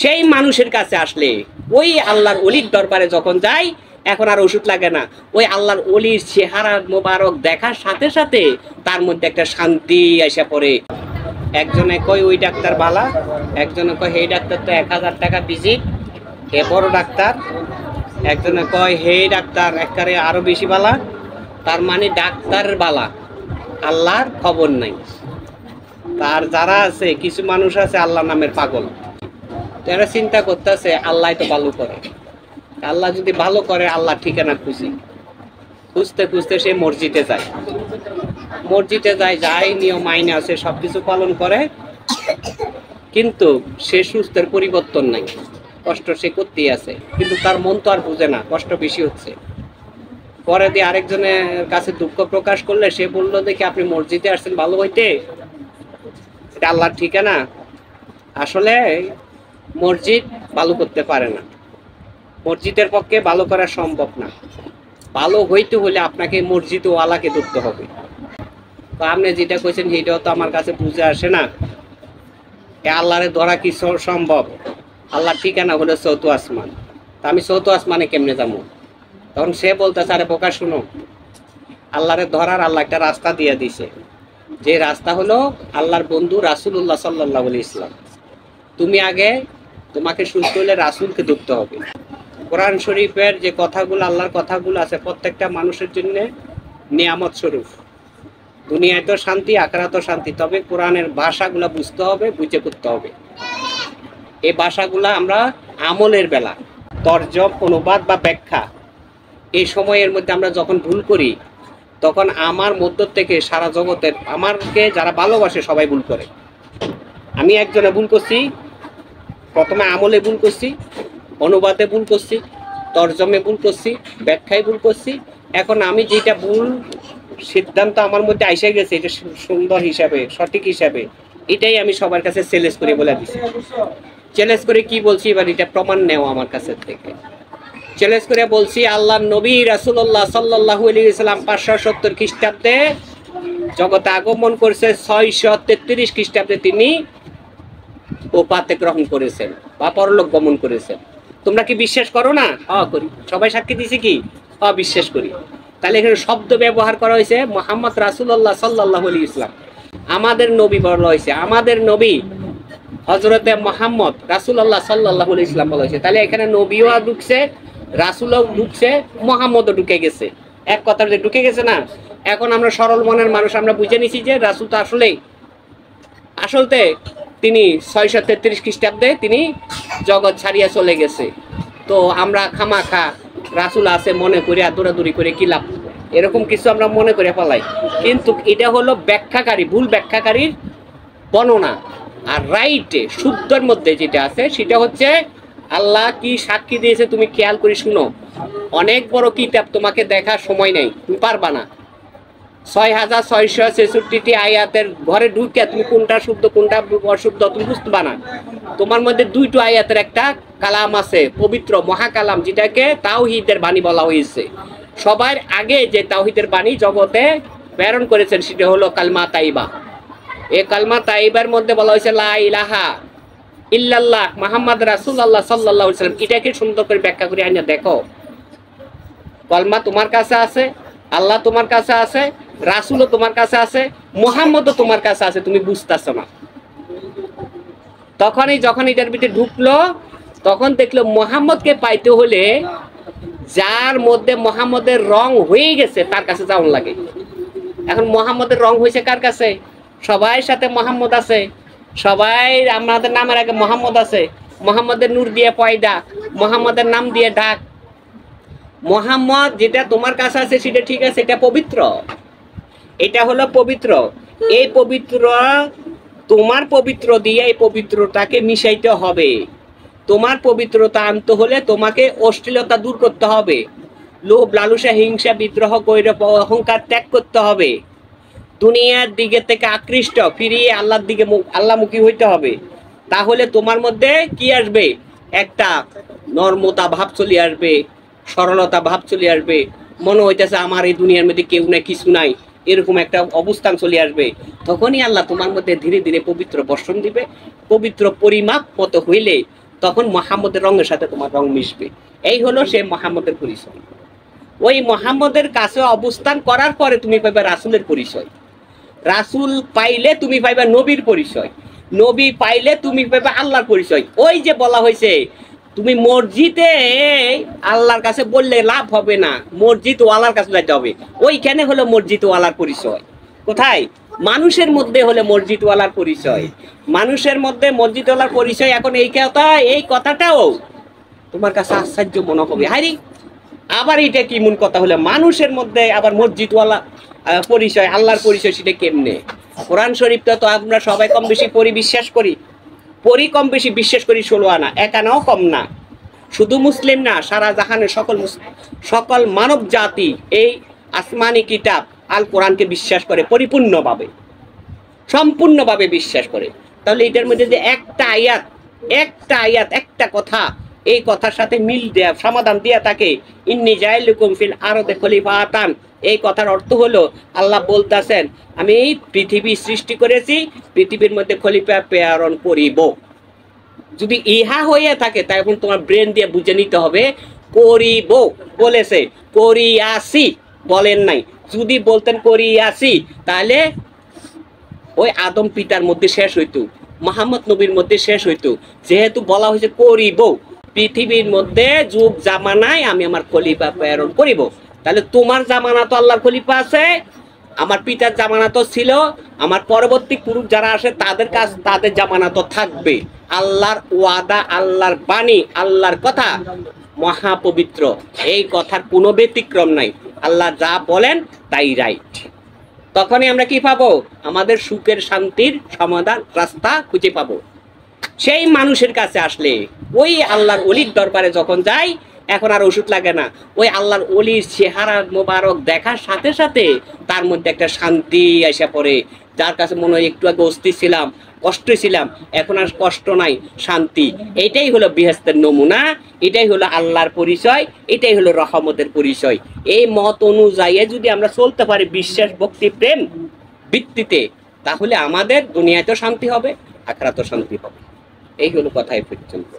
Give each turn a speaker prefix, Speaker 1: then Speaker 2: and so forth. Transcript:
Speaker 1: সেই মানুষের কাছে আসলে ওই আল্লাহর অলির দরবারে যখন যাই, এখন আর ওষুধ লাগে না, ওই আল্লাহর অলির চেহারা মোবারক দেখার সাথে সাথে তার মধ্যে একটা শান্তি এসে পড়ে। একজনে কয় ওই ডাক্তার বালা, একজনে কয় এই ডাক্তার তো 1000 টাকা ভিজিট, এ বড় ডাক্তার। একজনে কয় হে ডাক্তার একবারে আরো বেশি বালা। তার মানে ডাক্তারের বালা, আল্লাহর খবর নাই। তার যারা আছে, কিছু মানুষ আছে আল্লাহ নামের পাগল, তারা চিন্তা করতেছে আল্লাহ তো ভালো করে, আল্লাহ যদি ভালো করে আল্লাহ ঠিকানা খুঁজতে খুঁজতে সে মসজিদে যায়, যাই নিয়ম আইন আছে সবকিছু পালন করে, কিন্তু সে সুস্থের পরিবর্তন নাই, কষ্ট সে করতেই আছে, কিন্তু তার মন তো আর বুঝে না, কষ্ট বেশি হচ্ছে। পরে দিয়ে আরেকজনের কাছে দুঃখ প্রকাশ করলে সে বললো দেখি আপনি মসজিদে আসছেন ভালো হইতে, এটা আল্লাহর ঠিকানা। আসলে মসজিদ ভালো করতে পারে না, মসজিদের পক্ষে ভালো করা সম্ভব না। ভালো হইতে হলে আপনাকে মসজিদ ও আল্লাহকে ধরতে হবে। তো আপনি যেটা কইছেন সেটাও তো আমার কাছে বুঝে আসে না, আল্লাহরে ধরা কি সম্ভব? আল্লাহর ঠিকানা হলো চৌথ আসমান, তা আমি চৌথ আসমানে কেমনে যাবো? তখন সে বলতেছে আরে বোকা শুনো, আল্লাহরে ধরার আল্লাহ একটা রাস্তা দিয়ে দিছে, যে রাস্তা হলো আল্লাহর বন্ধু রাসূলুল্লাহ সাল্লাল্লাহু আলাইহি ওয়াসাল্লাম। তুমি আগে তোমাকে সুস্থ হলে রাসূলকে ধরতে হবে। কোরআন শরীফের যে কথাগুলো, আল্লাহর কথাগুলো আছে, প্রত্যেকটা মানুষের জন্য নিয়ামত স্বরূপ। দুনিয়ায় তো শান্তি, আখিরাতেও শান্তি, তবে কোরআনের ভাষাগুলো বুঝতে হবে, বুঝে করতে হবে। এই ভাষাগুলো আমরা আমলের বেলা তরজম, অনুবাদ বা ব্যাখ্যা, এই সময়ের মধ্যে আমরা যখন ভুল করি, তখন আমার মধ্য থেকে সারা জগতের, আমাকে যারা ভালোবাসে সবাই ভুল করে। আমি একজনে ভুল করছি, প্রথমে আমলে ভুল করছি, অনুবাদে ভুল করছি, তরজমে ভুল করছি, ব্যাখ্যায় ভুল করছি। এখন আমি যেটা ভুল সিদ্ধান্ত আমার মধ্যে আইসা গেছে, এটা সুন্দর হিসাবে, সঠিক হিসাবে, এটাই আমি সবার কাছে চ্যালেঞ্জ করে বলে দিচ্ছি। চ্যালেঞ্জ করে কি বলছি, এবার এটা প্রমাণ নেও আমার কাছে থেকে। চ্যালেঞ্জ করে বলছি, আল্লাহ নবী রাসূলুল্লাহ সাল্লাল্লাহু আলাইহি ওয়াসাল্লাম 570 খ্রিস্টাব্দে জগতে আগমন করেছে, 633 খ্রিস্টাব্দে তিনি উপাতে গ্রহণ করেছেন বা পরলোক গমন করেছেন। তোমরা কি বিশ্বাস করো না? করি। সবাই সাক্ষী দিছে কি? বিশ্বাস করি। তাহলে এখানে শব্দ ব্যবহার করা হয়েছে মুহাম্মদ রাসূলুল্লাহ সাল্লাল্লাহু আলাইহি ওয়াসাল্লাম, আমাদের নবী বলা হয়েছে, আমাদের নবী হযরতে মুহাম্মদ রাসূলুল্লাহ সাল্লাল্লাহু আলাইহি ওয়াসাল্লাম বলা হয়েছে। তাহলে এখানে নবীও ঢুকছে, রাসূলও ঢুকছে, মুহাম্মদও ঢুকে গেছে, এক কথার যে ঢুকে গেছে না। এখন আমরা সরল মনের মানুষ, আমরা বুঝে নিছি যে রাসূল তো আসলে তিনি 633 খ্রিস্টাব্দে তিনি জগৎ ছাড়িয়া চলে গেছে। তো আমরা খামাখা রাসূল আছে মনে করে দৌড়াদৌড়ি করে কি লাভ, এরকম কিছু আমরা মনে করে ফেলাই। কিন্তু এটা হলো ব্যাখ্যাকারী, ভুল ব্যাখ্যাকারীর বর্ণনা। আর রাইটে শুদ্ধের মধ্যে যেটা আছে সেটা হচ্ছে আল্লাহ কি সাক্ষী দিয়েছে, তুমি খেয়াল করে শুনো। অনেক বড় কিতাব, তোমাকে দেখার সময় নেই, তুমি পারবা না। 6666টি আয়াতের ঘরে ঢুকে তুমি কোনটা শুদ্ধ কোনটা অশুদ্ধ তুমি বুঝতে পারবা না। তোমার মধ্যে দুইটো আয়াতের একটা কালাম আছে, পবিত্র মহাকালাম, যেটাকে তাওহীদের বাণী বলা হয়েছে। সবার আগে যে তাওহীদের বাণী জগতে প্রেরণ করেছেন সেটা হলো কালমা তাইবা। এই কালমা তাইবার মধ্যে বলা হয়েছে লা ইলাহা ইল্লাল্লাহ মুহাম্মদ রাসূলুল্লাহ সাল্লাল্লাহু আলাইহি ওয়াসাল্লাম। এটাকে সুন্দর করে ব্যাখ্যা করে আইনা দেখো। কলমা তোমার কাছে আছে, আল্লাহ তোমার কাছে আছে, রাসূলও তোমার কাছে আছে, মুহাম্মদও তোমার কাছে আছে, তুমি বুঝতেছো না। যখন এটার ভিতরে ঢুকলো, তখন দেখলো মুহাম্মদকে পাইতে হলে যার মধ্যে মুহাম্মদের রং হয়ে গেছে তার কাছে যাওয়ার লাগে। এখন মুহাম্মদের রং হয়েছে কার কাছে? সবাই সাথে মুহাম্মদ আছে, সবাই আমাদের নামের আগে মুহাম্মদ আছে, মুহাম্মদের নূর দিয়ে পয়দা, মুহাম্মদের নাম দিয়ে ডাক। মুহাম্মদ যেটা তোমার কাছে আছে সেটা ঠিক আছে, এটা পবিত্র, এটা হলো পবিত্র। এই পবিত্র তোমার পবিত্র দিয়ে এই পবিত্রটাকে মিশাইতে হবে। তোমার পবিত্রতা আনতে হলে তোমাকে অশ্লীলতা দূর করতে হবে, লোভ লালসা হিংসা বিদ্রোহ গৈরব অহংকার ত্যাগ করতে হবে, দুনিয়ার দিকে থেকে আকৃষ্ট ফিরিয়ে আল্লাহর দিকে আল্লাহমুখী হইতে হবে। তাহলে তোমার মধ্যে কি আসবে? একটা নর্মতা ভাব চলে আসবে, সরলতা ভাব চলে আসবে, মনে হইতেছে আমার এই দুনিয়ার মধ্যে কেউ নাই, কিছু নাই, এরকম একটা অবস্থান চলে আসবে। তখনই আল্লাহ তোমার মধ্যে ধীরে ধীরে পবিত্র বর্ষণ দিবে। পবিত্র পরিমাপ মতো হইলে তখন মুহাম্মদের রঙের সাথে তোমার রং মিশবে। এই হলো সে মুহাম্মদের পরিচয়। ওই মুহাম্মদের কাছে অবস্থান করার পরে তুমি পাইবা রাসূলের পরিচয়। রাসূল পাইলে তুমি পাইবা নবীর পরিচয়। নবী পাইলে তুমি পাইবা আল্লাহর পরিচয়। ওই যে বলা হয়েছে তুমি মসজিদে আল্লাহর কাছে বললে লাভ হবে না, মসজিদ ওয়ালার কাছে যাইতে হবে। ওইখানে হলো মসজিদ ওয়ালার পরিচয়। কোথায়? মানুষের মধ্যে হলে মসজিদ ওয়ালার পরিচয়। মানুষের মধ্যে মসজিদ ওয়ালার পরিচয়। এখন এই কথাটাও তোমার কাছে আশ্চর্য মনে হবে, হাইরি আবার এটা কি মন কথা হলে মানুষের মধ্যে আবার মসজিদ ওয়ালা পরিচয়, আল্লাহর পরিচয়, সেটা কেমনে? কোরআন শরীফটা তো আমরা সবাই কম বেশি কম বেশি বিশ্বাস করি 16 আনা, 1 আনাও কম না। শুধু মুসলিম না, সারা জাহানের সকল মানব জাতি এই আসমানি কিতাব আল কোরআনকে বিশ্বাস করে পরিপূর্ণভাবে, সম্পূর্ণভাবে বিশ্বাস করে। তাহলে এটার মধ্যে যে একটা আয়াত একটা কথা এই কথার সাথে মিল দেয়া, সমাধান দেয়া থাকে, ইন্নী জাইলুকুম ফিল আরদি খলিফাতান, এই কথার অর্থ হলো আল্লাহ বলতেছেন আমি এই পৃথিবী সৃষ্টি করেছি, পৃথিবীর মধ্যে খলিফা প্রেরণ করিব। যদি ইহা হয়ে থাকে তাই এখন তোমার ব্রেন দিয়ে বুঝে নিতে হবে করিব বলেছে, করিয়াছি বলেন নাই। যদি বলতেন করিয়াছি তাহলে ওই আদম পিতার মধ্যে শেষ হইতো, মুহাম্মদ নবীর মধ্যে শেষ হইতো। যেহেতু বলা হয়েছে করিব, পৃথিবীর মধ্যে যুগ জামানায় আমি আমার খলিফা প্রেরণ করিব, তাহলে তোমার জামানা তো আল্লাহর খলিফা আছে, আমার পিতার জামানা তো ছিল, আমার পরবর্তী পুরুষ যারা আসে তাদের জামানা তো থাকবে। আল্লাহর ওয়াদা, আল্লাহর বাণী, আল্লাহর কথা মহাপবিত্র, এই কথার কোনো ব্যতিক্রম নাই। আল্লাহ যা বলেন তাই রাইট। তখনই আমরা কি পাবো? আমাদের সুখের শান্তির সমাধান রাস্তা খুঁজে পাবো। সেই মানুষের কাছে আসলে, ওই আল্লাহর ওলির দরবারে যখন যাই, এখন আর ওষুধ লাগে না। ওই আল্লাহর ওলির চেহারা মোবারক দেখার সাথে সাথে তার মধ্যে একটা শান্তি আসা পড়ে। যার কাছে মনে হয় একটু আগে অস্থির ছিলাম, কষ্ট ছিলাম, এখন আর কষ্ট নাই, শান্তি। এটাই হলো বিহেস্তের নমুনা, এটাই হলো আল্লাহর পরিচয়, এটাই হলো রহমতের পরিচয়। এই মত অনুযায়ী যদি আমরা চলতে পারি বিশ্বাস, ভক্তি, প্রেম ভিত্তিতে, তাহলে আমাদের দুনিয়াতেও শান্তি হবে, আখিরাতেও শান্তি হবে। এই হলো কথা এই পর্যন্ত।